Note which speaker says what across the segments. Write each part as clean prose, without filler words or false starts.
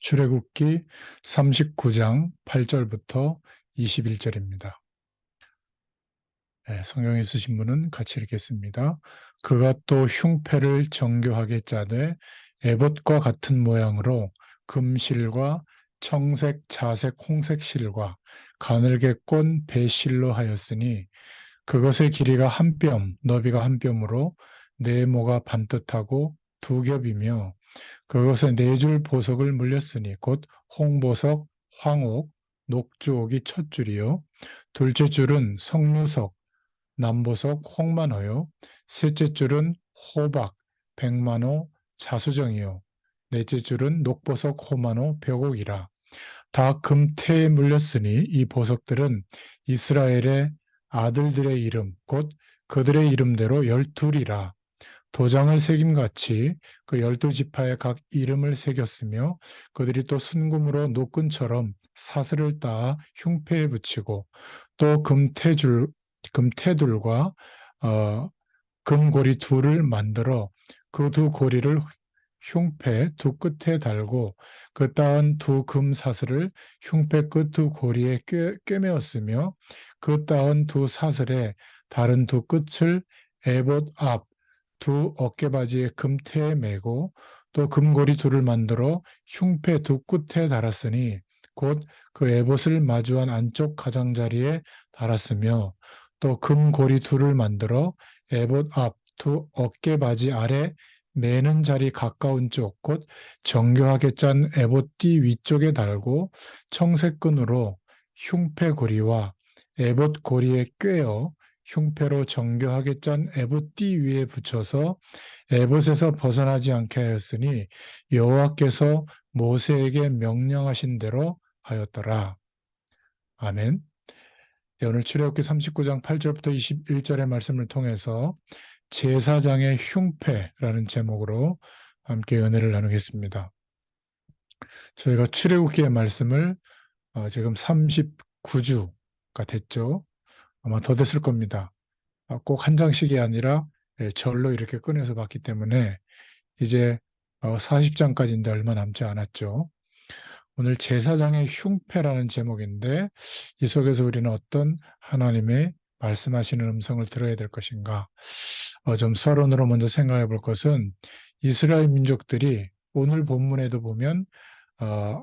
Speaker 1: 출애굽기 39장 8절부터 21절입니다. 성경에 있으신 분은 같이 읽겠습니다. 그가 또 흉패를 정교하게 짜되 에봇과 같은 모양으로 금실과 청색, 자색, 홍색 실과 가늘게 꼰 배실로 하였으니 그것의 길이가 한 뼘, 너비가 한 뼘으로 네모가 반듯하고 두 겹이며 그것에 네 줄 보석을 물렸으니 곧 홍보석, 황옥, 녹주옥이 첫 줄이요. 둘째 줄은 석류석, 남보석, 홍만호요. 셋째 줄은 호박, 백만호, 자수정이요. 넷째 줄은 녹보석, 호만호, 벽옥이라. 다 금태에 물렸으니 이 보석들은 이스라엘의 아들들의 이름, 곧 그들의 이름대로 12이라. 도장을 새김같이 그 12지파의 각 이름을 새겼으며 그들이 또 순금으로 노끈처럼 사슬을 따 흉패에 붙이고 또 금태둘과 금고리 둘을 만들어 그 두 고리를 흉패 두 끝에 달고 그 따은 두 금사슬을 흉패 끝 두 고리에 꿰매었으며 그 따은 두 사슬에 다른 두 끝을 에봇 앞 두 어깨바지의 금태에 매고 또 금고리 둘을 만들어 흉패 두 끝에 달았으니 곧 그 에봇을 마주한 안쪽 가장자리에 달았으며 또 금고리 둘을 만들어 에봇 앞 두 어깨바지 아래 매는 자리 가까운 쪽, 곧 정교하게 짠 에봇띠 위쪽에 달고 청색 끈으로 흉패 고리와 에봇 고리에 꿰어 흉패로 정교하게 짠 에봇띠 위에 붙여서 에봇에서 벗어나지 않게 하였으니 여호와께서 모세에게 명령하신 대로 하였더라. 아멘. 오늘 출애굽기 39장 8절부터 21절의 말씀을 통해서 제사장의 흉패라는 제목으로 함께 은혜를 나누겠습니다. 저희가 출애굽기의 말씀을 지금 39주가 됐죠. 아마 더 됐을 겁니다. 꼭 한 장씩이 아니라 절로 이렇게 꺼내서 봤기 때문에 이제 40장까지인데 얼마 남지 않았죠. 오늘 제사장의 흉패라는 제목인데 이 속에서 우리는 어떤 하나님의 말씀하시는 음성을 들어야 될 것인가? 좀 서론으로 먼저 생각해 볼 것은 이스라엘 민족들이 오늘 본문에도 보면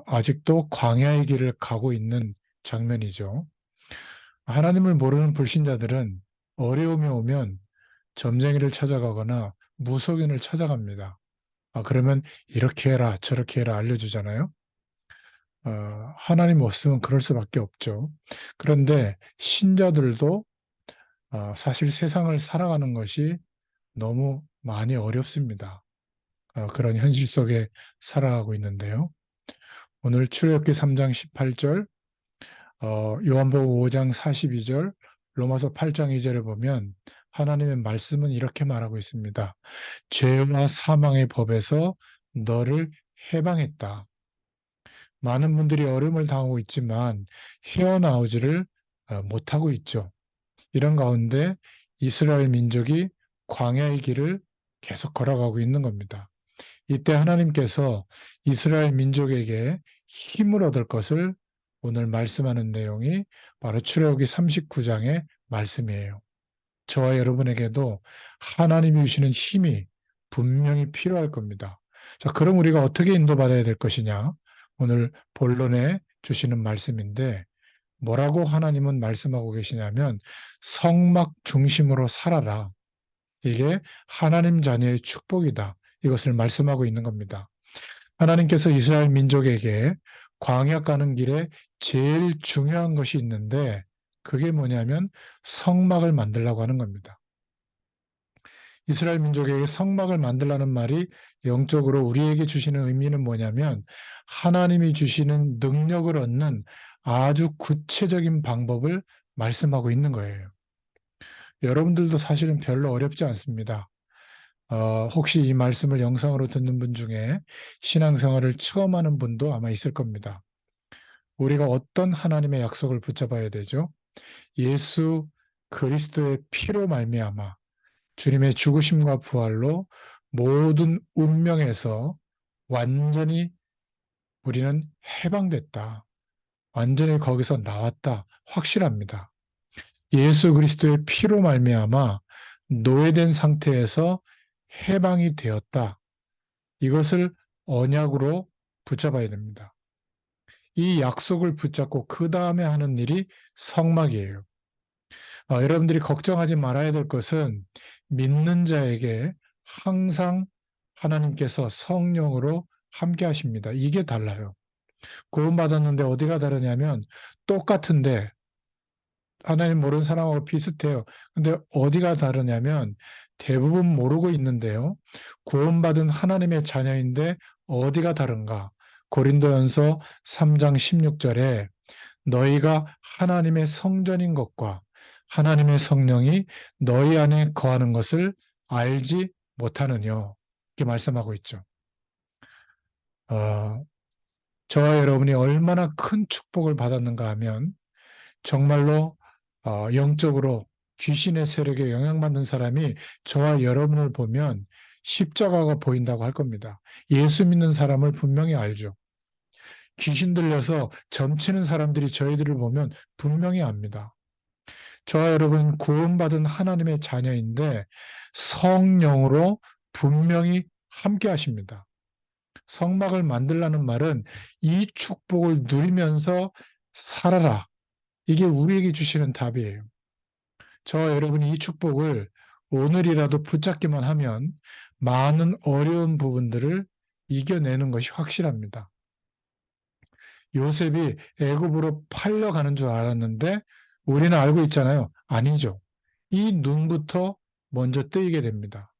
Speaker 1: 아직도 광야의 길을 가고 있는 장면이죠. 하나님을 모르는 불신자들은 어려움이 오면 점쟁이를 찾아가거나 무속인을 찾아갑니다. 그러면 이렇게 해라 저렇게 해라 알려주잖아요. 하나님 없으면 그럴 수밖에 없죠. 그런데 신자들도 사실 세상을 살아가는 것이 너무 많이 어렵습니다. 그런 현실 속에 살아가고 있는데요. 오늘 출애굽기 3장 18절, 요한복음 5장 42절, 로마서 8장 2절에 보면 하나님의 말씀은 이렇게 말하고 있습니다. 죄와 사망의 법에서 너를 해방했다. 많은 분들이 어려움을 당하고 있지만 헤어나오지를 못하고 있죠. 이런 가운데 이스라엘 민족이 광야의 길을 계속 걸어가고 있는 겁니다. 이때 하나님께서 이스라엘 민족에게 힘을 얻을 것을 오늘 말씀하는 내용이 바로 출애굽기 39장의 말씀이에요. 저와 여러분에게도 하나님이 주시는 힘이 분명히 필요할 겁니다. 자, 그럼 우리가 어떻게 인도받아야 될 것이냐? 오늘 본론에 주시는 말씀인데 뭐라고 하나님은 말씀하고 계시냐면 성막 중심으로 살아라. 이게 하나님 자녀의 축복이다. 이것을 말씀하고 있는 겁니다. 하나님께서 이스라엘 민족에게 광야 가는 길에 제일 중요한 것이 있는데 그게 뭐냐면 성막을 만들라고 하는 겁니다. 이스라엘 민족에게 성막을 만들라는 말이 영적으로 우리에게 주시는 의미는 뭐냐면 하나님이 주시는 능력을 얻는 아주 구체적인 방법을 말씀하고 있는 거예요. 여러분들도 사실은 별로 어렵지 않습니다. 혹시 이 말씀을 영상으로 듣는 분 중에 신앙생활을 처음 하는 분도 아마 있을 겁니다. 우리가 어떤 하나님의 약속을 붙잡아야 되죠? 예수 그리스도의 피로 말미암아 주님의 죽으심과 부활로 모든 운명에서 완전히 우리는 해방됐다. 완전히 거기서 나왔다. 확실합니다. 예수 그리스도의 피로 말미암아 노예된 상태에서 해방이 되었다. 이것을 언약으로 붙잡아야 됩니다. 이 약속을 붙잡고 그 다음에 하는 일이 성막이에요. 여러분들이 걱정하지 말아야 될 것은 믿는 자에게 항상 하나님께서 성령으로 함께 하십니다. 이게 달라요. 구원받았는데 어디가 다르냐면 똑같은데 하나님 모르는 사람하고 비슷해요. 근데 어디가 다르냐면 대부분 모르고 있는데요. 구원받은 하나님의 자녀인데 어디가 다른가? 고린도전서 3장 16절에 너희가 하나님의 성전인 것과 하나님의 성령이 너희 안에 거하는 것을 알지 못하느뇨. 이렇게 말씀하고 있죠. 어, 저와 여러분이 얼마나 큰 축복을 받았는가 하면 정말로 영적으로 귀신의 세력에 영향받는 사람이 저와 여러분을 보면 십자가가 보인다고 할 겁니다. 예수 믿는 사람을 분명히 알죠. 귀신 들려서 점치는 사람들이 저희들을 보면 분명히 압니다. 저와 여러분 구원받은 하나님의 자녀인데 성령으로 분명히 함께 하십니다. 성막을 만들라는 말은 이 축복을 누리면서 살아라. 이게 우리에게 주시는 답이에요. 저와 여러분이 이 축복을 오늘이라도 붙잡기만 하면 많은 어려운 부분들을 이겨내는 것이 확실합니다. 요셉이 애굽으로 팔려가는 줄 알았는데 우리는 알고 있잖아요. 아니죠. 이 눈부터 먼저 뜨이게 됩니다.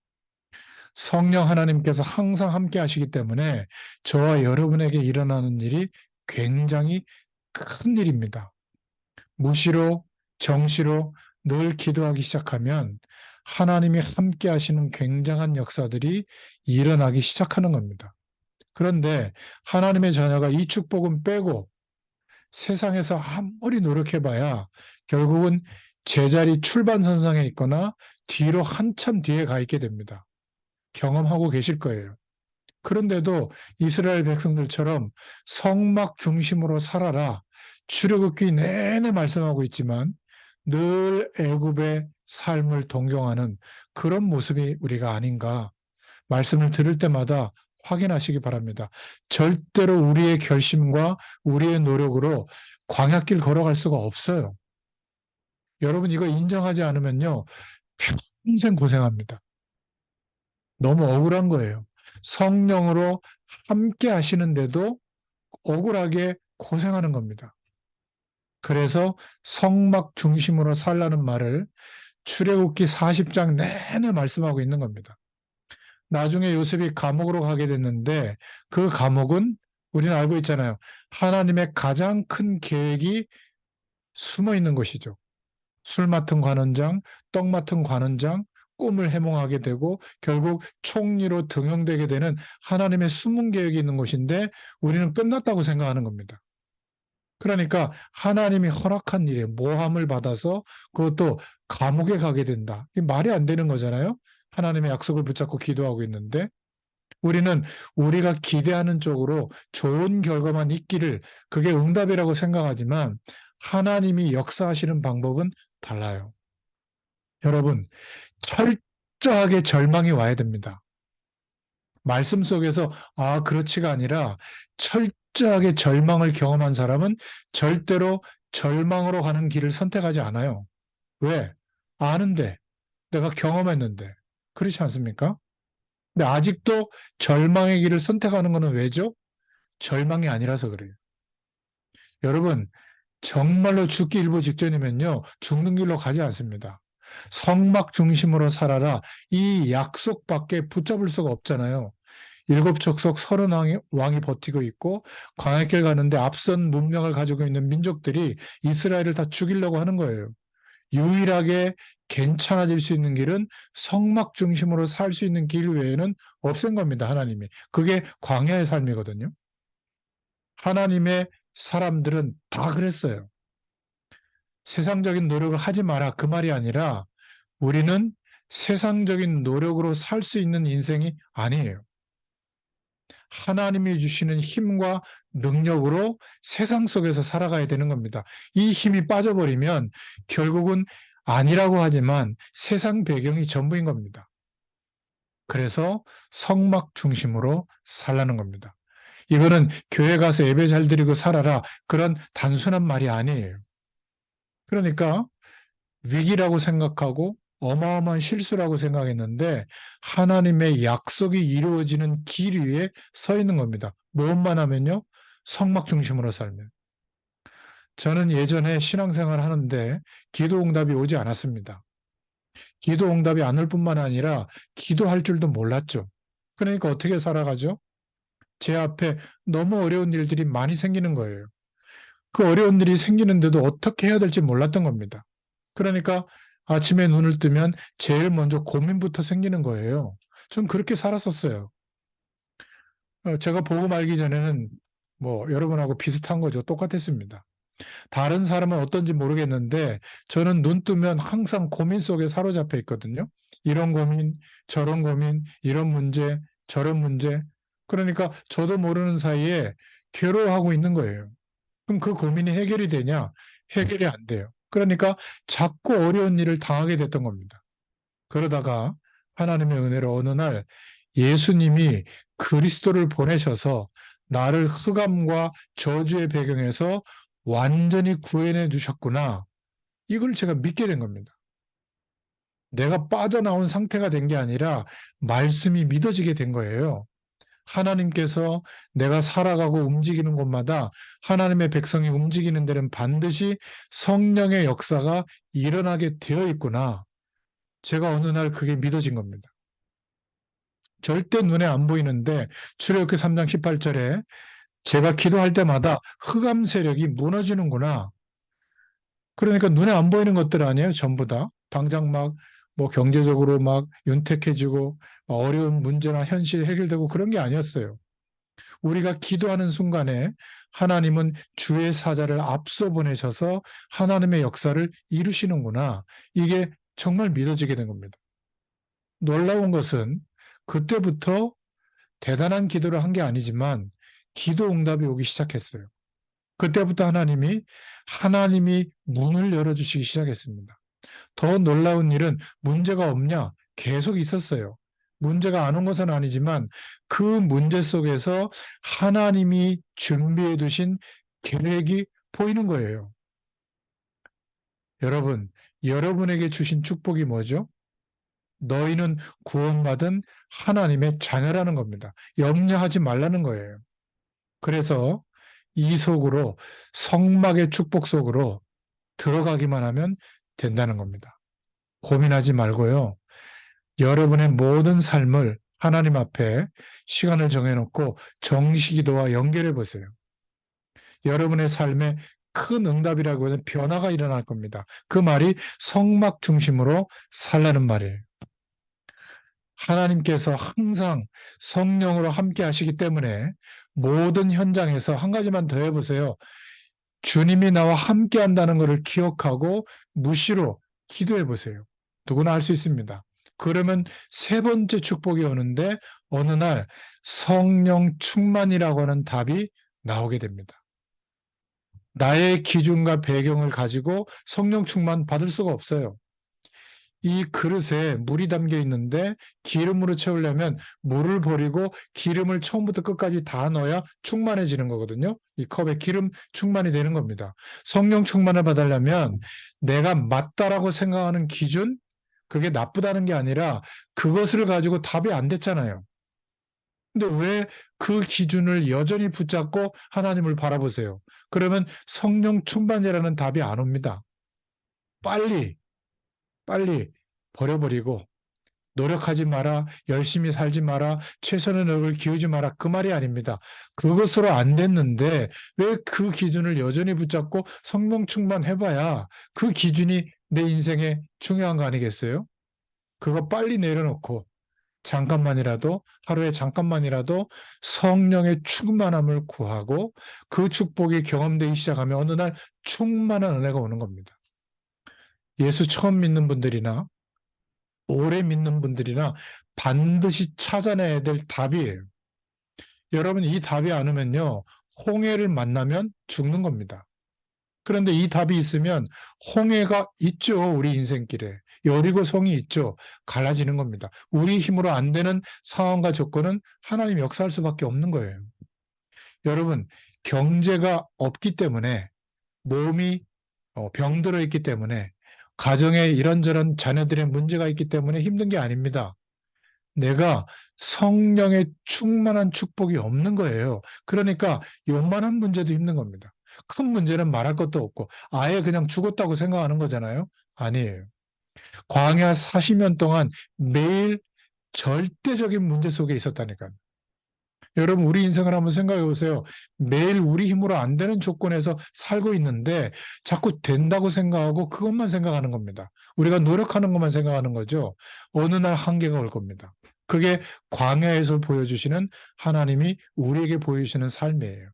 Speaker 1: 성령 하나님께서 항상 함께 하시기 때문에 저와 여러분에게 일어나는 일이 굉장히 큰 일입니다. 무시로, 정시로 늘 기도하기 시작하면 하나님이 함께 하시는 굉장한 역사들이 일어나기 시작하는 겁니다. 그런데 하나님의 자녀가 이 축복은 빼고 세상에서 아무리 노력해봐야 결국은 제자리 출발선상에 있거나 뒤로 한참 뒤에 가 있게 됩니다. 경험하고 계실 거예요. 그런데도 이스라엘 백성들처럼 성막 중심으로 살아라. 출애굽기 내내 말씀하고 있지만 늘 애굽의 삶을 동경하는 그런 모습이 우리가 아닌가 말씀을 들을 때마다 확인하시기 바랍니다. 절대로 우리의 결심과 우리의 노력으로 광야길 걸어갈 수가 없어요. 여러분 이거 인정하지 않으면요. 평생 고생합니다. 너무 억울한 거예요. 성령으로 함께 하시는데도 억울하게 고생하는 겁니다. 그래서 성막 중심으로 살라는 말을 출애굽기 40장 내내 말씀하고 있는 겁니다. 나중에 요셉이 감옥으로 가게 됐는데 그 감옥은 우리는 알고 있잖아요. 하나님의 가장 큰 계획이 숨어 있는 것이죠. 술 맡은 관원장, 떡 맡은 관원장, 꿈을 해몽하게 되고 결국 총리로 등용되게 되는 하나님의 숨은 계획이 있는 것인데 우리는 끝났다고 생각하는 겁니다. 그러니까 하나님이 허락한 일에 모함을 받아서 그것도 감옥에 가게 된다. 이 말이 안 되는 거잖아요. 하나님의 약속을 붙잡고 기도하고 있는데 우리는 우리가 기대하는 쪽으로 좋은 결과만 있기를 그게 응답이라고 생각하지만 하나님이 역사하시는 방법은 달라요. 여러분, 철저하게 절망이 와야 됩니다. 말씀 속에서 그렇지가 아니라 철저하게 절망을 경험한 사람은 절대로 절망으로 가는 길을 선택하지 않아요. 왜? 아는데, 내가 경험했는데. 그렇지 않습니까? 근데 아직도 절망의 길을 선택하는 것은 왜죠? 절망이 아니라서 그래요. 여러분, 정말로 죽기 일보 직전이면요, 죽는 길로 가지 않습니다. 성막 중심으로 살아라. 이 약속밖에 붙잡을 수가 없잖아요. 일곱 족속 서른 왕이 버티고 있고 광야길 가는데 앞선 문명을 가지고 있는 민족들이 이스라엘을 다 죽이려고 하는 거예요. 유일하게 괜찮아질 수 있는 길은 성막 중심으로 살 수 있는 길 외에는 없앤 겁니다, 하나님이. 그게 광야의 삶이거든요. 하나님의 사람들은 다 그랬어요. 세상적인 노력을 하지 마라. 그 말이 아니라 우리는 세상적인 노력으로 살 수 있는 인생이 아니에요. 하나님이 주시는 힘과 능력으로 세상 속에서 살아가야 되는 겁니다. 이 힘이 빠져버리면 결국은 아니라고 하지만 세상 배경이 전부인 겁니다. 그래서 성막 중심으로 살라는 겁니다. 이거는 교회 가서 예배 잘 드리고 살아라, 그런 단순한 말이 아니에요. 그러니까 위기라고 생각하고 어마어마한 실수라고 생각했는데 하나님의 약속이 이루어지는 길 위에 서 있는 겁니다. 무엇만 하면요? 성막 중심으로 살면. 저는 예전에 신앙생활 하는데 기도 응답이 오지 않았습니다. 기도 응답이 안 올 뿐만 아니라 기도할 줄도 몰랐죠. 그러니까 어떻게 살아가죠? 제 앞에 너무 어려운 일들이 많이 생기는 거예요. 그 어려운 일이 생기는데도 어떻게 해야 될지 몰랐던 겁니다. 그러니까 아침에 눈을 뜨면 제일 먼저 고민부터 생기는 거예요. 전 그렇게 살았었어요. 제가 복음 알기 전에는 뭐 여러분하고 비슷한 거죠. 똑같았습니다. 다른 사람은 어떤지 모르겠는데 저는 눈 뜨면 항상 고민 속에 사로잡혀 있거든요. 이런 고민, 저런 고민, 이런 문제, 저런 문제. 그러니까 저도 모르는 사이에 괴로워하고 있는 거예요. 그럼 그 고민이 해결이 되냐? 해결이 안 돼요. 그러니까 자꾸 어려운 일을 당하게 됐던 겁니다. 그러다가 하나님의 은혜로 어느 날 예수님이 그리스도를 보내셔서 나를 흑암과 저주의 배경에서 완전히 구해내 주셨구나. 이걸 제가 믿게 된 겁니다. 내가 빠져나온 상태가 된 게 아니라 말씀이 믿어지게 된 거예요. 하나님께서 내가 살아가고 움직이는 곳마다 하나님의 백성이 움직이는 데는 반드시 성령의 역사가 일어나게 되어 있구나. 제가 어느 날 그게 믿어진 겁니다. 절대 눈에 안 보이는데 출애굽기 3장 18절에 제가 기도할 때마다 흑암 세력이 무너지는구나. 그러니까 눈에 안 보이는 것들 아니에요, 전부 다. 당장 막 뭐 경제적으로 막 윤택해지고 어려운 문제나 현실 해결되고 그런 게 아니었어요. 우리가 기도하는 순간에 하나님은 주의 사자를 앞서 보내셔서 하나님의 역사를 이루시는구나. 이게 정말 믿어지게 된 겁니다. 놀라운 것은 그때부터 대단한 기도를 한 게 아니지만 기도 응답이 오기 시작했어요. 그때부터 하나님이 문을 열어주시기 시작했습니다. 더 놀라운 일은 문제가 없냐? 계속 있었어요. 문제가 안 온 것은 아니지만 그 문제 속에서 하나님이 준비해 두신 계획이 보이는 거예요. 여러분, 여러분에게 주신 축복이 뭐죠? 너희는 구원받은 하나님의 자녀라는 겁니다. 염려하지 말라는 거예요. 그래서 이 속으로 성막의 축복 속으로 들어가기만 하면 된다는 겁니다. 고민하지 말고요. 여러분의 모든 삶을 하나님 앞에 시간을 정해놓고 정시기도와 연결해 보세요. 여러분의 삶에 큰 응답이라고 하는 변화가 일어날 겁니다. 그 말이 성막 중심으로 살라는 말이에요. 하나님께서 항상 성령으로 함께 하시기 때문에 모든 현장에서 한 가지만 더 해보세요. 주님이 나와 함께 한다는 것을 기억하고 무시로 기도해 보세요. 누구나 할 수 있습니다. 그러면 세 번째 축복이 오는데 어느 날 성령 충만이라고 하는 답이 나오게 됩니다. 나의 기준과 배경을 가지고 성령 충만 받을 수가 없어요. 이 그릇에 물이 담겨 있는데 기름으로 채우려면 물을 버리고 기름을 처음부터 끝까지 다 넣어야 충만해지는 거거든요. 이 컵에 기름 충만이 되는 겁니다. 성령 충만을 받으려면 내가 맞다라고 생각하는 기준, 그게 나쁘다는 게 아니라 그것을 가지고 답이 안 됐잖아요. 근데 왜 그 기준을 여전히 붙잡고 하나님을 바라보세요? 그러면 성령 충만이라는 답이 안 옵니다. 빨리 빨리 버려버리고 노력하지 마라, 열심히 살지 마라, 최선의 노력을 기울이지 마라. 그 말이 아닙니다. 그것으로 안 됐는데 왜 그 기준을 여전히 붙잡고 성령 충만해봐야 그 기준이 내 인생에 중요한 거 아니겠어요? 그거 빨리 내려놓고 잠깐만이라도, 하루에 잠깐만이라도 성령의 충만함을 구하고 그 축복이 경험되기 시작하면 어느 날 충만한 은혜가 오는 겁니다. 예수 처음 믿는 분들이나 오래 믿는 분들이나 반드시 찾아내야 될 답이에요. 여러분, 이 답이 안 오면요, 홍해를 만나면 죽는 겁니다. 그런데 이 답이 있으면 홍해가 있죠. 우리 인생길에. 여리고성이 있죠. 갈라지는 겁니다. 우리 힘으로 안 되는 상황과 조건은 하나님이 역사할 수밖에 없는 거예요. 여러분, 경제가 없기 때문에 몸이 병들어 있기 때문에 가정에 이런저런 자녀들의 문제가 있기 때문에 힘든 게 아닙니다. 내가 성령의 충만한 축복이 없는 거예요. 그러니까 요만한 문제도 힘든 겁니다. 큰 문제는 말할 것도 없고 아예 그냥 죽었다고 생각하는 거잖아요. 아니에요. 광야 40년 동안 매일 절대적인 문제 속에 있었다니까요. 여러분, 우리 인생을 한번 생각해 보세요. 매일 우리 힘으로 안 되는 조건에서 살고 있는데 자꾸 된다고 생각하고 그것만 생각하는 겁니다. 우리가 노력하는 것만 생각하는 거죠. 어느 날 한계가 올 겁니다. 그게 광야에서 보여주시는 하나님이 우리에게 보여주시는 삶이에요.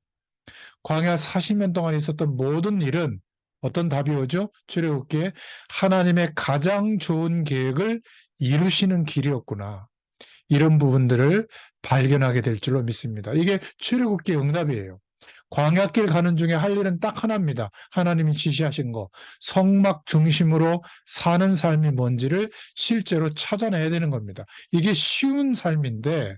Speaker 1: 광야 40년 동안 있었던 모든 일은 어떤 답이 오죠? 출애굽기에 하나님의 가장 좋은 계획을 이루시는 길이었구나. 이런 부분들을 발견하게 될 줄로 믿습니다. 이게 출애굽기 응답이에요. 광야길 가는 중에 할 일은 딱 하나입니다. 하나님이 지시하신 거. 성막 중심으로 사는 삶이 뭔지를 실제로 찾아내야 되는 겁니다. 이게 쉬운 삶인데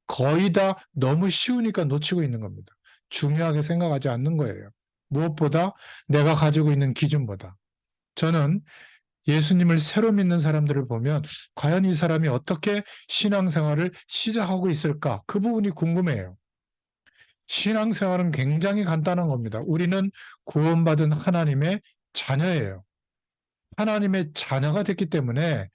Speaker 1: 거의 다 너무 쉬우니까 놓치고 있는 겁니다. 중요하게 생각하지 않는 거예요. 무엇보다 내가 가지고 있는 기준보다. 저는 예수님을 새로 믿는 사람들을 보면 과연 이 사람이 어떻게 신앙생활을 시작하고 있을까? 그 부분이 궁금해요. 신앙생활은 굉장히 간단한 겁니다. 우리는 구원받은 하나님의 자녀예요. 하나님의 자녀가 됐기 때문에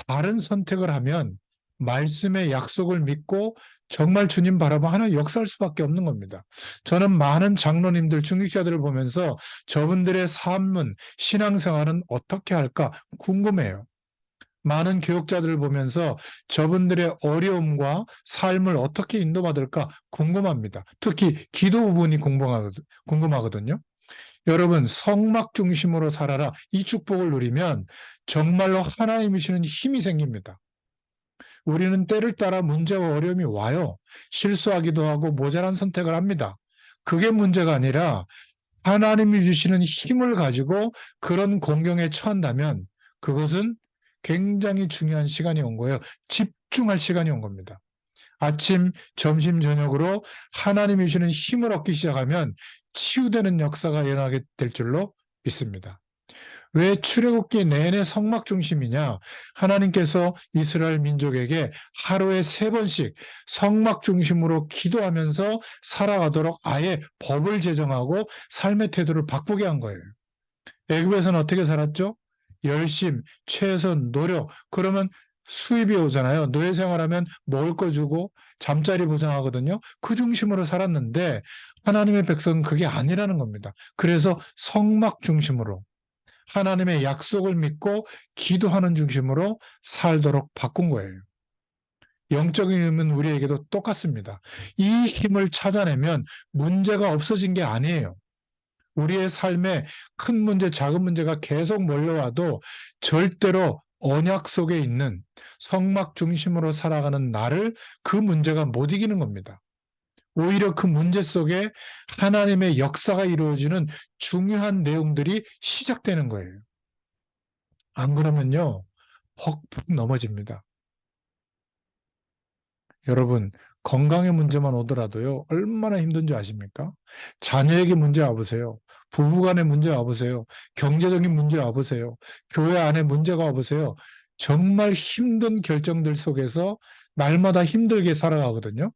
Speaker 1: 다른 선택을 하면 말씀의 약속을 믿고 정말 주님 바라봐 하나 역사할 수밖에 없는 겁니다. 저는 많은 장로님들, 중직자들을 보면서 저분들의 삶은, 신앙생활은 어떻게 할까 궁금해요. 많은 교육자들을 보면서 저분들의 어려움과 삶을 어떻게 인도받을까 궁금합니다. 특히 기도 부분이 궁금하거든요. 여러분, 성막 중심으로 살아라. 이 축복을 누리면 정말로 하나님이 주시는 힘이 생깁니다. 우리는 때를 따라 문제와 어려움이 와요. 실수하기도 하고 모자란 선택을 합니다. 그게 문제가 아니라 하나님이 주시는 힘을 가지고 그런 공경에 처한다면 그것은 굉장히 중요한 시간이 온 거예요. 집중할 시간이 온 겁니다. 아침, 점심, 저녁으로 하나님이 주시는 힘을 얻기 시작하면 치유되는 역사가 일어나게 될 줄로 믿습니다. 왜 출애굽기 내내 성막 중심이냐? 하나님께서 이스라엘 민족에게 하루에 3번씩 성막 중심으로 기도하면서 살아가도록 아예 법을 제정하고 삶의 태도를 바꾸게 한 거예요. 애굽에서는 어떻게 살았죠? 열심, 최선, 노력. 그러면 수입이 오잖아요. 노예 생활하면 먹을 거 주고 잠자리 보장하거든요. 그 중심으로 살았는데 하나님의 백성은 그게 아니라는 겁니다. 그래서 성막 중심으로 하나님의 약속을 믿고 기도하는 중심으로 살도록 바꾼 거예요. 영적인 힘은 우리에게도 똑같습니다. 이 힘을 찾아내면 문제가 없어진 게 아니에요. 우리의 삶에 큰 문제, 작은 문제가 계속 몰려와도 절대로 언약 속에 있는 성막 중심으로 살아가는 나를 그 문제가 못 이기는 겁니다. 오히려 그 문제 속에 하나님의 역사가 이루어지는 중요한 내용들이 시작되는 거예요. 안 그러면요, 퍽퍽 넘어집니다. 여러분, 건강의 문제만 오더라도요, 얼마나 힘든 줄 아십니까? 자녀에게 문제 와보세요. 부부간의 문제 와보세요. 경제적인 문제 와보세요. 교회 안에 문제가 와보세요. 정말 힘든 결정들 속에서 날마다 힘들게 살아가거든요.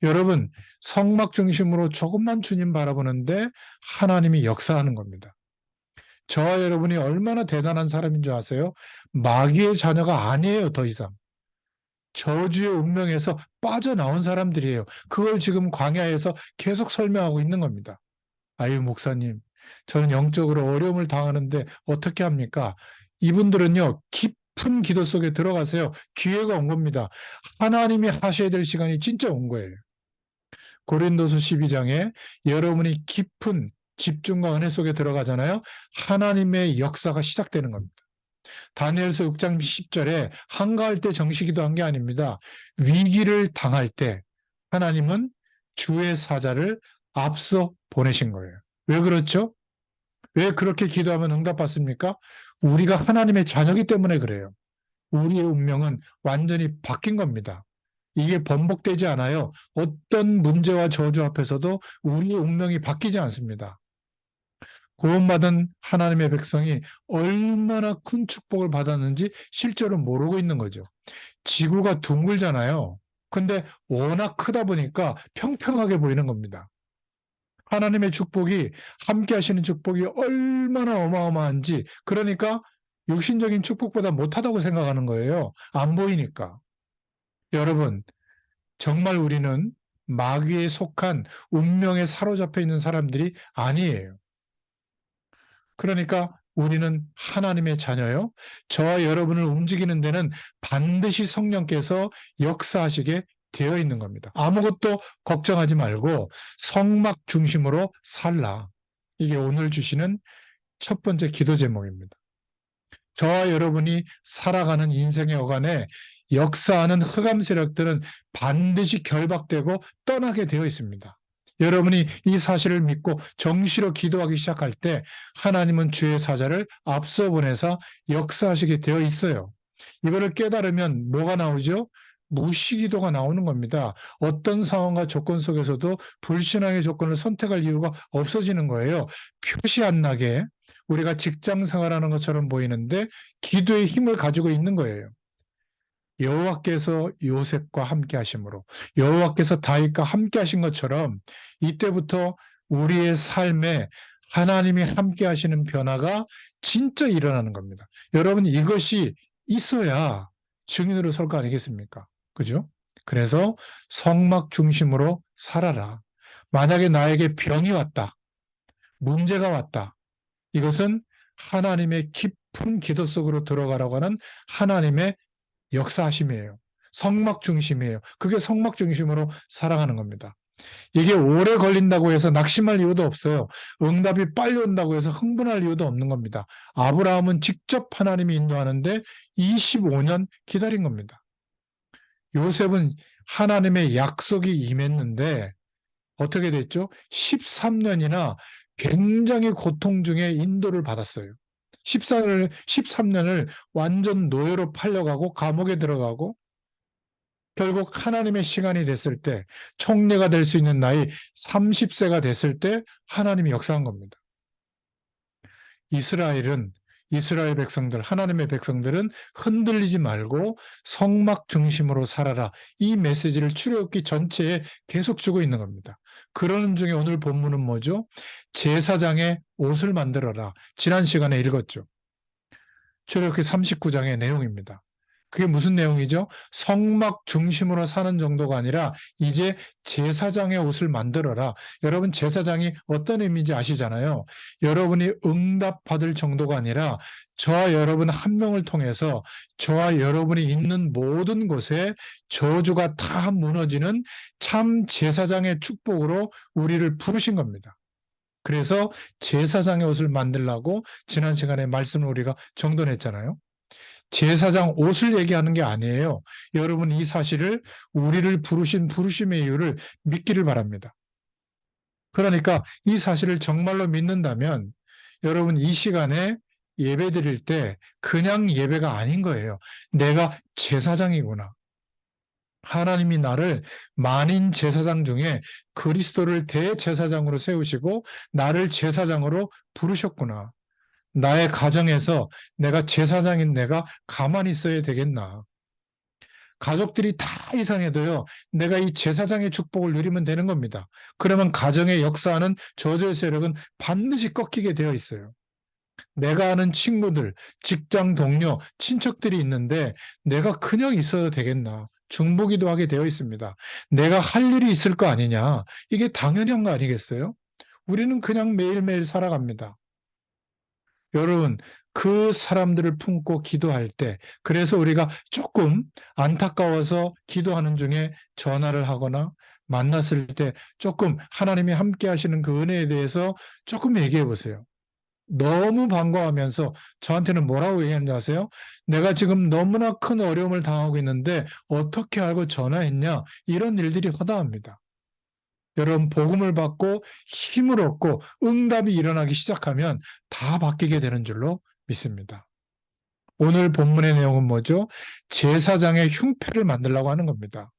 Speaker 1: 여러분, 성막 중심으로 조금만 주님 바라보는데 하나님이 역사하는 겁니다. 저와 여러분이 얼마나 대단한 사람인 줄 아세요? 마귀의 자녀가 아니에요, 더 이상. 저주의 운명에서 빠져나온 사람들이에요. 그걸 지금 광야에서 계속 설명하고 있는 겁니다. 아유, 목사님, 저는 영적으로 어려움을 당하는데 어떻게 합니까? 이분들은요, 깊은 기도 속에 들어가세요. 기회가 온 겁니다. 하나님이 하셔야 될 시간이 진짜 온 거예요. 고린도서 12장에 여러분이 깊은 집중과 은혜 속에 들어가잖아요. 하나님의 역사가 시작되는 겁니다. 다니엘서 6장 10절에 한가할 때 정시 기도한 게 아닙니다. 위기를 당할 때 하나님은 주의 사자를 앞서 보내신 거예요. 왜 그렇죠? 왜 그렇게 기도하면 응답받습니까? 우리가 하나님의 자녀이기 때문에 그래요. 우리의 운명은 완전히 바뀐 겁니다. 이게 번복되지 않아요. 어떤 문제와 저주 앞에서도 우리의 운명이 바뀌지 않습니다. 구원받은 하나님의 백성이 얼마나 큰 축복을 받았는지 실제로 모르고 있는 거죠. 지구가 둥글잖아요. 근데 워낙 크다 보니까 평평하게 보이는 겁니다. 하나님의 축복이, 함께 하시는 축복이 얼마나 어마어마한지, 그러니까 육신적인 축복보다 못하다고 생각하는 거예요. 안 보이니까. 여러분, 정말 우리는 마귀에 속한 운명에 사로잡혀 있는 사람들이 아니에요. 그러니까 우리는 하나님의 자녀요. 저와 여러분을 움직이는 데는 반드시 성령께서 역사하시게 되어 있는 겁니다. 아무것도 걱정하지 말고 성막 중심으로 살라. 이게 오늘 주시는 첫 번째 기도 제목입니다. 저와 여러분이 살아가는 인생의 어간에 역사하는 흑암 세력들은 반드시 결박되고 떠나게 되어 있습니다. 여러분이 이 사실을 믿고 정시로 기도하기 시작할 때 하나님은 주의 사자를 앞서 보내서 역사하시게 되어 있어요. 이거를 깨달으면 뭐가 나오죠? 무시기도가 나오는 겁니다. 어떤 상황과 조건 속에서도 불신앙의 조건을 선택할 이유가 없어지는 거예요. 표시 안 나게 우리가 직장 생활하는 것처럼 보이는데 기도의 힘을 가지고 있는 거예요. 여호와께서 요셉과 함께 하심으로, 여호와께서 다윗과 함께 하신 것처럼 이때부터 우리의 삶에 하나님이 함께 하시는 변화가 진짜 일어나는 겁니다. 여러분, 이것이 있어야 증인으로 설 거 아니겠습니까? 그죠? 그래서 성막 중심으로 살아라. 만약에 나에게 병이 왔다, 문제가 왔다, 이것은 하나님의 깊은 기도 속으로 들어가라고 하는 하나님의 역사하심이에요. 성막 중심이에요. 그게 성막 중심으로 살아가는 겁니다. 이게 오래 걸린다고 해서 낙심할 이유도 없어요. 응답이 빨리 온다고 해서 흥분할 이유도 없는 겁니다. 아브라함은 직접 하나님이 인도하는데 25년 기다린 겁니다. 요셉은 하나님의 약속이 임했는데 어떻게 됐죠? 13년이나 굉장히 고통 중에 인도를 받았어요. 13년을 완전 노예로 팔려가고 감옥에 들어가고 결국 하나님의 시간이 됐을 때 총리가 될 수 있는 나이 30세가 됐을 때 하나님이 역사한 겁니다. 이스라엘 백성들, 하나님의 백성들은 흔들리지 말고 성막 중심으로 살아라. 이 메시지를 출애굽기 전체에 계속 주고 있는 겁니다. 그러는 중에 오늘 본문은 뭐죠? 제사장의 옷을 만들어라. 지난 시간에 읽었죠. 출애굽기 39장의 내용입니다. 그게 무슨 내용이죠? 성막 중심으로 사는 정도가 아니라 이제 제사장의 옷을 만들어라. 여러분, 제사장이 어떤 의미인지 아시잖아요. 여러분이 응답받을 정도가 아니라 저와 여러분 한 명을 통해서 저와 여러분이 있는 모든 곳에 저주가 다 무너지는 참 제사장의 축복으로 우리를 부르신 겁니다. 그래서 제사장의 옷을 만들라고 지난 시간에 말씀을 우리가 정돈했잖아요. 제사장 옷을 얘기하는 게 아니에요. 여러분, 이 사실을, 우리를 부르신 부르심의 이유를 믿기를 바랍니다. 그러니까 이 사실을 정말로 믿는다면 여러분, 이 시간에 예배 드릴 때 그냥 예배가 아닌 거예요. 내가 제사장이구나. 하나님이 나를 만인 제사장 중에 그리스도를 대제사장으로 세우시고 나를 제사장으로 부르셨구나. 나의 가정에서 내가 제사장인 내가 가만히 있어야 되겠나. 가족들이 다 이상해도요, 내가 이 제사장의 축복을 누리면 되는 겁니다. 그러면 가정의 역사하는 저주의 세력은 반드시 꺾이게 되어 있어요. 내가 아는 친구들, 직장 동료, 친척들이 있는데 내가 그냥 있어도 되겠나. 중보기도 하게 되어 있습니다. 내가 할 일이 있을 거 아니냐. 이게 당연한 거 아니겠어요? 우리는 그냥 매일매일 살아갑니다. 여러분, 그 사람들을 품고 기도할 때, 그래서 우리가 조금 안타까워서 기도하는 중에 전화를 하거나 만났을 때 조금 하나님이 함께 하시는 그 은혜에 대해서 조금 얘기해 보세요. 너무 반가워하면서 저한테는 뭐라고 얘기하는지 아세요? 내가 지금 너무나 큰 어려움을 당하고 있는데 어떻게 알고 전화했냐? 이런 일들이 허다합니다. 여러분 복음을 받고 힘을 얻고 응답이 일어나기 시작하면 다 바뀌게 되는 줄로 믿습니다. 오늘 본문의 내용은 뭐죠? 제사장의 흉패를 만들려고 하는 겁니다.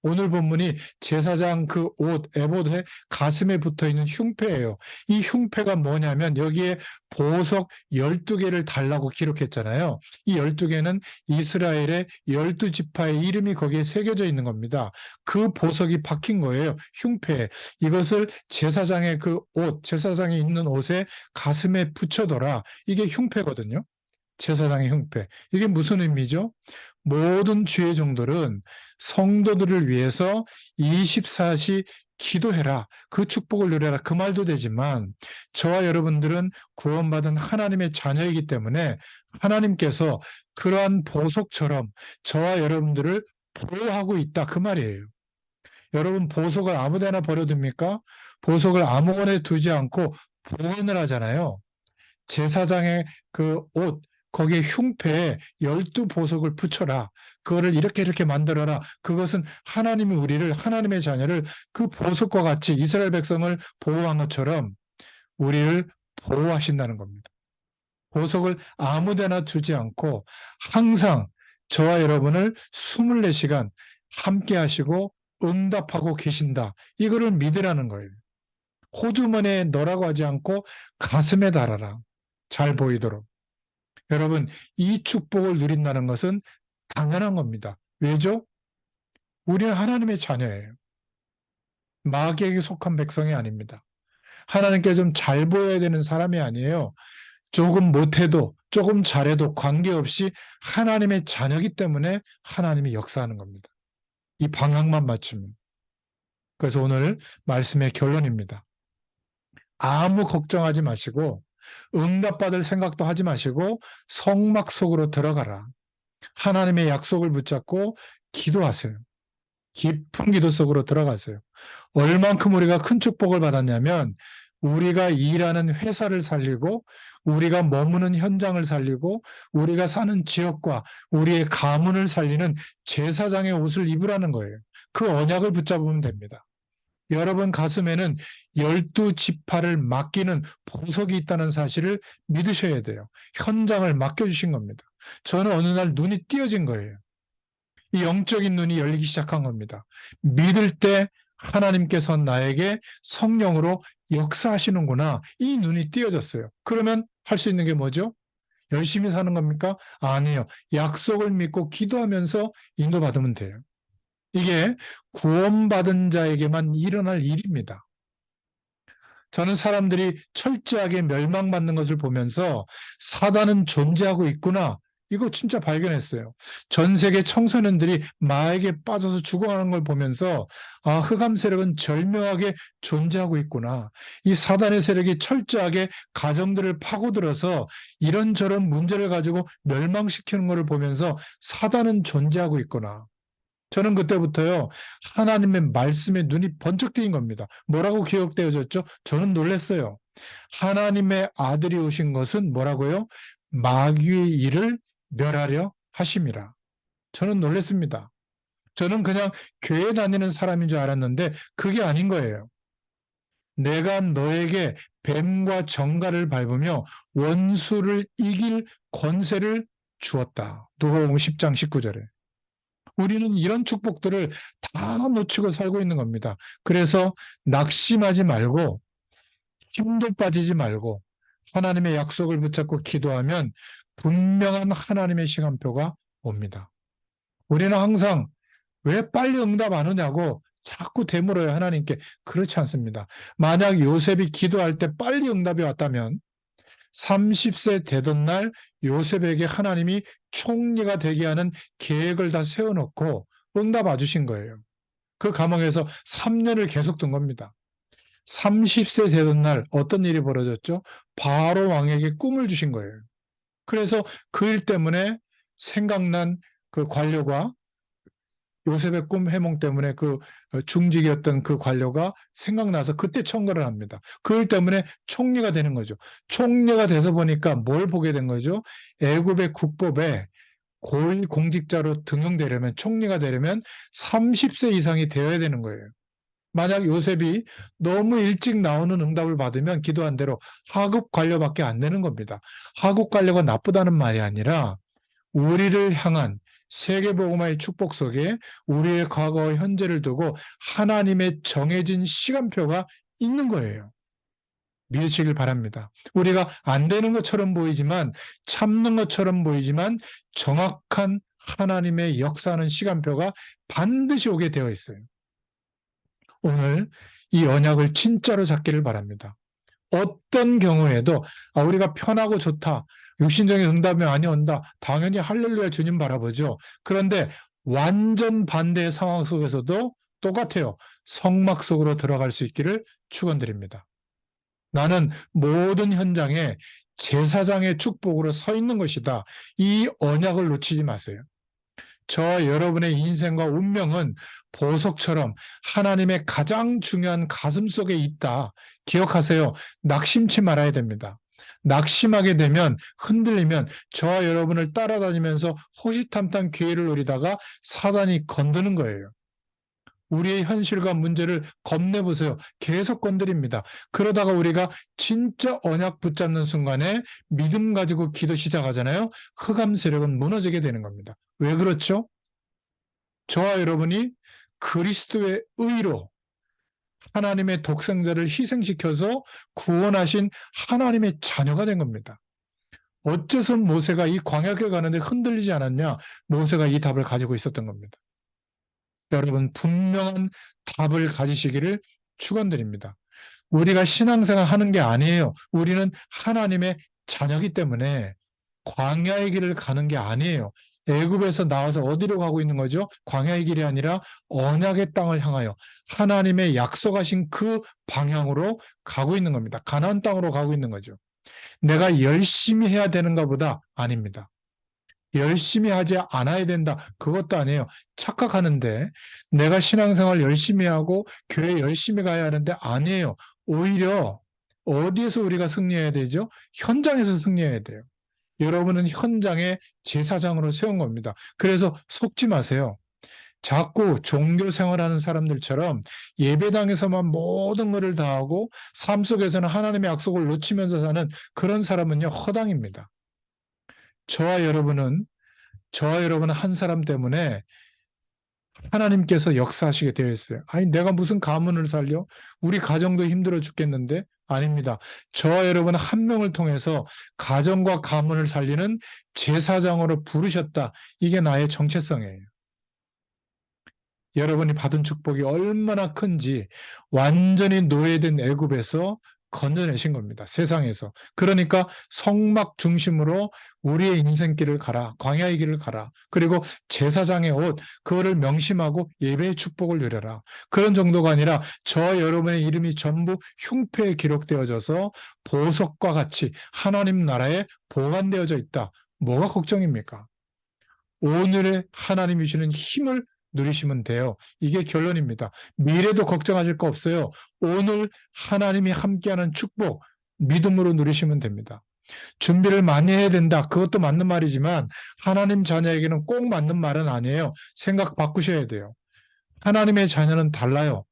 Speaker 1: 오늘 본문이 제사장 그 옷, 에봇의 가슴에 붙어 있는 흉패예요. 이 흉패가 뭐냐면 여기에 보석 12개를 달라고 기록했잖아요. 이 12개는 이스라엘의 12지파의 이름이 거기에 새겨져 있는 겁니다. 그 보석이 박힌 거예요. 흉패에. 이것을 제사장의 그 옷, 제사장이 입는 옷에 가슴에 붙여둬라. 이게 흉패거든요. 제사장의 흉패. 이게 무슨 의미죠? 모든 주의 종들은 성도들을 위해서 24시 기도해라. 그 축복을 누려라. 그 말도 되지만 저와 여러분들은 구원받은 하나님의 자녀이기 때문에 하나님께서 그러한 보석처럼 저와 여러분들을 보호하고 있다. 그 말이에요. 여러분 보석을 아무데나 버려둡니까? 보석을 아무거나 두지 않고 보관을 하잖아요. 제사장의 그 옷, 거기에 흉패에 12보석을 붙여라. 그거를 이렇게 이렇게 만들어라. 그것은 하나님이 우리를, 하나님의 자녀를 그 보석과 같이 이스라엘 백성을 보호한 것처럼 우리를 보호하신다는 겁니다. 보석을 아무데나 두지 않고 항상 저와 여러분을 24시간 함께 하시고 응답하고 계신다. 이거를 믿으라는 거예요. 호주머니에 넣으라고 하지 않고 가슴에 달아라. 잘 보이도록. 여러분, 이 축복을 누린다는 것은 당연한 겁니다. 왜죠? 우리는 하나님의 자녀예요. 마귀에게 속한 백성이 아닙니다. 하나님께 좀 잘 보여야 되는 사람이 아니에요. 조금 못해도, 조금 잘해도 관계없이 하나님의 자녀이기 때문에 하나님이 역사하는 겁니다. 이 방향만 맞추면. 그래서 오늘 말씀의 결론입니다. 아무 걱정하지 마시고, 응답받을 생각도 하지 마시고, 성막 속으로 들어가라. 하나님의 약속을 붙잡고 기도하세요. 깊은 기도 속으로 들어가세요. 얼만큼 우리가 큰 축복을 받았냐면 우리가 일하는 회사를 살리고 우리가 머무는 현장을 살리고 우리가 사는 지역과 우리의 가문을 살리는 제사장의 옷을 입으라는 거예요. 그 언약을 붙잡으면 됩니다. 여러분 가슴에는 12지파를 맡기는 보석이 있다는 사실을 믿으셔야 돼요. 현장을 맡겨주신 겁니다. 저는 어느 날 눈이 띄어진 거예요. 이 영적인 눈이 열리기 시작한 겁니다. 믿을 때 하나님께서 나에게 성령으로 역사하시는구나. 이 눈이 띄어졌어요. 그러면 할 수 있는 게 뭐죠? 열심히 사는 겁니까? 아니요. 약속을 믿고 기도하면서 인도받으면 돼요. 이게 구원받은 자에게만 일어날 일입니다. 저는 사람들이 철저하게 멸망받는 것을 보면서 사단은 존재하고 있구나. 이거 진짜 발견했어요. 전 세계 청소년들이 마에게 빠져서 죽어가는 걸 보면서 아, 흑암 세력은 절묘하게 존재하고 있구나. 이 사단의 세력이 철저하게 가정들을 파고들어서 이런저런 문제를 가지고 멸망시키는 것을 보면서 사단은 존재하고 있구나. 저는 그때부터요, 하나님의 말씀에 눈이 번쩍 뜨인 겁니다. 뭐라고 기억되어졌죠? 저는 놀랐어요. 하나님의 아들이 오신 것은 뭐라고요? 마귀의 일을 멸하려 하심이라. 저는 놀랐습니다. 저는 그냥 교회 다니는 사람인 줄 알았는데 그게 아닌 거예요. 내가 너에게 뱀과 정갈을 밟으며 원수를 이길 권세를 주었다. 누가복음 10장 19절에. 우리는 이런 축복들을 다 놓치고 살고 있는 겁니다. 그래서 낙심하지 말고 힘도 빠지지 말고 하나님의 약속을 붙잡고 기도하면 분명한 하나님의 시간표가 옵니다. 우리는 항상 왜 빨리 응답 안 오냐고 자꾸 되물어요, 하나님께. 그렇지 않습니다. 만약 요셉이 기도할 때 빨리 응답이 왔다면 30세 되던 날 요셉에게 하나님이 총리가 되게 하는 계획을 다 세워놓고 응답 와주신 거예요. 그 감옥에서 3년을 계속 둔 겁니다. 30세 되던 날 어떤 일이 벌어졌죠? 바로 왕에게 꿈을 주신 거예요. 그래서 그 일 때문에 생각난 그 관료가 요셉의 꿈 해몽 때문에 그 중직이었던 그 관료가 생각나서 그때 청구를 합니다. 그 일 때문에 총리가 되는 거죠. 총리가 돼서 보니까 뭘 보게 된 거죠? 애굽의 국법에 고위 공직자로 등용되려면 총리가 되려면 30세 이상이 되어야 되는 거예요. 만약 요셉이 너무 일찍 나오는 응답을 받으면 기도한 대로 하급 관료밖에 안 되는 겁니다. 하급 관료가 나쁘다는 말이 아니라 우리를 향한 세계복음화의 축복 속에 우리의 과거와 현재를 두고 하나님의 정해진 시간표가 있는 거예요. 믿으시길 바랍니다. 우리가 안 되는 것처럼 보이지만, 참는 것처럼 보이지만 정확한 하나님의 역사하는 시간표가 반드시 오게 되어 있어요. 오늘 이 언약을 진짜로 잡기를 바랍니다. 어떤 경우에도 우리가 편하고 좋다. 육신적인 응답이 많이 온다. 당연히 할렐루야 주님 바라보죠. 그런데 완전 반대의 상황 속에서도 똑같아요. 성막 속으로 들어갈 수 있기를 축원드립니다. 나는 모든 현장에 제사장의 축복으로 서 있는 것이다. 이 언약을 놓치지 마세요. 저와 여러분의 인생과 운명은 보석처럼 하나님의 가장 중요한 가슴 속에 있다. 기억하세요. 낙심치 말아야 됩니다. 낙심하게 되면, 흔들리면 저와 여러분을 따라다니면서 호시탐탐 기회를 노리다가 사단이 건드는 거예요. 우리의 현실과 문제를 겁내보세요. 계속 건드립니다. 그러다가 우리가 진짜 언약 붙잡는 순간에 믿음 가지고 기도 시작하잖아요. 흑암 세력은 무너지게 되는 겁니다. 왜 그렇죠? 저와 여러분이 그리스도의 의로 하나님의 독생자를 희생시켜서 구원하신 하나님의 자녀가 된 겁니다. 어째서 모세가 이 광야길 가는데 흔들리지 않았냐? 모세가 이 답을 가지고 있었던 겁니다. 여러분, 분명한 답을 가지시기를 축원드립니다. 우리가 신앙생활 하는 게 아니에요. 우리는 하나님의 자녀이기 때문에 광야의 길을 가는 게 아니에요. 애굽에서 나와서 어디로 가고 있는 거죠? 광야의 길이 아니라 언약의 땅을 향하여 하나님의 약속하신 그 방향으로 가고 있는 겁니다. 가나안 땅으로 가고 있는 거죠. 내가 열심히 해야 되는가 보다 아닙니다. 열심히 하지 않아야 된다. 그것도 아니에요. 착각하는데 내가 신앙생활 열심히 하고 교회 열심히 가야 하는데 아니에요. 오히려 어디에서 우리가 승리해야 되죠? 현장에서 승리해야 돼요. 여러분은 현장의 제사장으로 세운 겁니다. 그래서 속지 마세요. 자꾸 종교 생활하는 사람들처럼 예배당에서만 모든 것을 다하고 삶 속에서는 하나님의 약속을 놓치면서 사는 그런 사람은요, 허당입니다. 저와 여러분은 한 사람 때문에 하나님께서 역사하시게 되어 있어요. 아니, 내가 무슨 가문을 살려? 우리 가정도 힘들어 죽겠는데? 아닙니다. 저와 여러분 한 명을 통해서 가정과 가문을 살리는 제사장으로 부르셨다. 이게 나의 정체성이에요. 여러분이 받은 축복이 얼마나 큰지 완전히 노예된 애굽에서 건져내신 겁니다. 세상에서. 그러니까 성막 중심으로 우리의 인생길을 가라. 광야의 길을 가라. 그리고 제사장의 옷, 그거를 명심하고 예배의 축복을 누려라. 그런 정도가 아니라 저 여러분의 이름이 전부 흉패에 기록되어져서 보석과 같이 하나님 나라에 보관되어져 있다. 뭐가 걱정입니까? 오늘의 하나님이 주는 힘을 누리시면 돼요. 이게 결론입니다. 미래도 걱정하실 거 없어요. 오늘 하나님이 함께하는 축복, 믿음으로 누리시면 됩니다. 준비를 많이 해야 된다. 그것도 맞는 말이지만 하나님 자녀에게는 꼭 맞는 말은 아니에요. 생각 바꾸셔야 돼요. 하나님의 자녀는 달라요.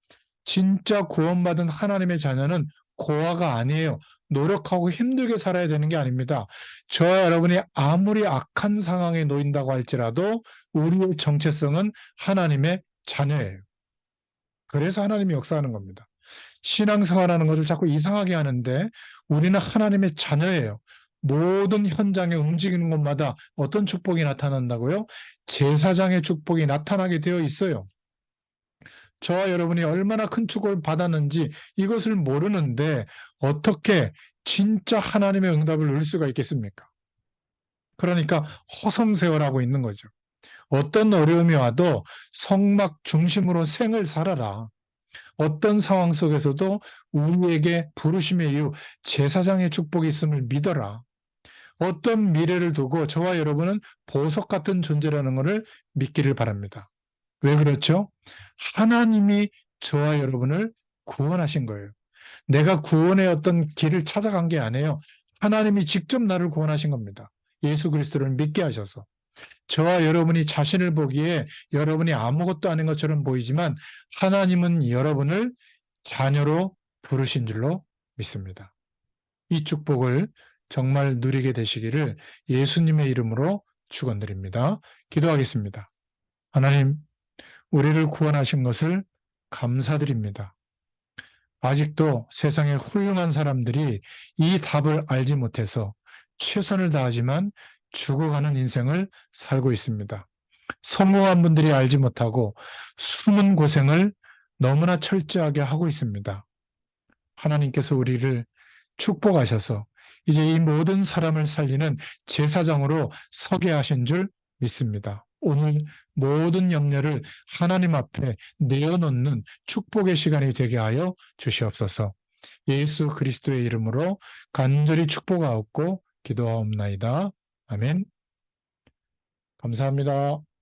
Speaker 1: 진짜 구원받은 하나님의 자녀는 고아가 아니에요. 노력하고 힘들게 살아야 되는 게 아닙니다. 저와 여러분이 아무리 악한 상황에 놓인다고 할지라도 우리의 정체성은 하나님의 자녀예요. 그래서 하나님이 역사하는 겁니다. 신앙생활하는 것을 자꾸 이상하게 하는데 우리는 하나님의 자녀예요. 모든 현장에 움직이는 곳마다 어떤 축복이 나타난다고요? 제사장의 축복이 나타나게 되어 있어요. 저와 여러분이 얼마나 큰 축복을 받았는지 이것을 모르는데 어떻게 진짜 하나님의 응답을 누릴 수가 있겠습니까? 그러니까 허송세월하고 있는 거죠. 어떤 어려움이 와도 성막 중심으로 생을 살아라. 어떤 상황 속에서도 우리에게 부르심의 이유, 제사장의 축복이 있음을 믿어라. 어떤 미래를 두고 저와 여러분은 보석 같은 존재라는 것을 믿기를 바랍니다. 왜 그렇죠? 하나님이 저와 여러분을 구원하신 거예요. 내가 구원의 어떤 길을 찾아간 게 아니에요. 하나님이 직접 나를 구원하신 겁니다. 예수 그리스도를 믿게 하셔서. 저와 여러분이 자신을 보기에 여러분이 아무것도 아닌 것처럼 보이지만 하나님은 여러분을 자녀로 부르신 줄로 믿습니다. 이 축복을 정말 누리게 되시기를 예수님의 이름으로 축원드립니다. 기도하겠습니다. 하나님, 우리를 구원하신 것을 감사드립니다. 아직도 세상에 훌륭한 사람들이 이 답을 알지 못해서 최선을 다하지만 죽어가는 인생을 살고 있습니다. 성공한 분들이 알지 못하고 숨은 고생을 너무나 철저하게 하고 있습니다. 하나님께서 우리를 축복하셔서 이제 이 모든 사람을 살리는 제사장으로 서게 하신 줄 믿습니다. 오늘 모든 염려를 하나님 앞에 내어놓는 축복의 시간이 되게 하여 주시옵소서. 예수 그리스도의 이름으로 간절히 축복하옵고 기도하옵나이다. 아멘. 감사합니다.